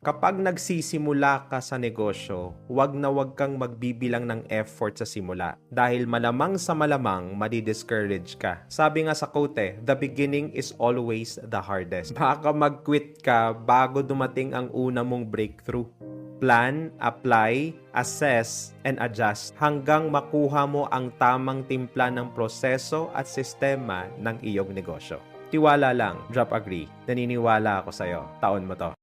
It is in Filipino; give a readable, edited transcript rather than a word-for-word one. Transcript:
Kapag nagsisimula ka sa negosyo, huwag na huwag kang magbibilang ng effort sa simula dahil malamang sa malamang madi-discourage ka. Sabi nga sa quote, the beginning is always the hardest. Baka mag-quit ka bago dumating ang una mong breakthrough. Plan, apply, assess, and adjust hanggang makuha mo ang tamang timpla ng proseso at sistema ng iyong negosyo. Tiwala lang, drop agree. Naniniwala ako sa'yo. Taon mo to.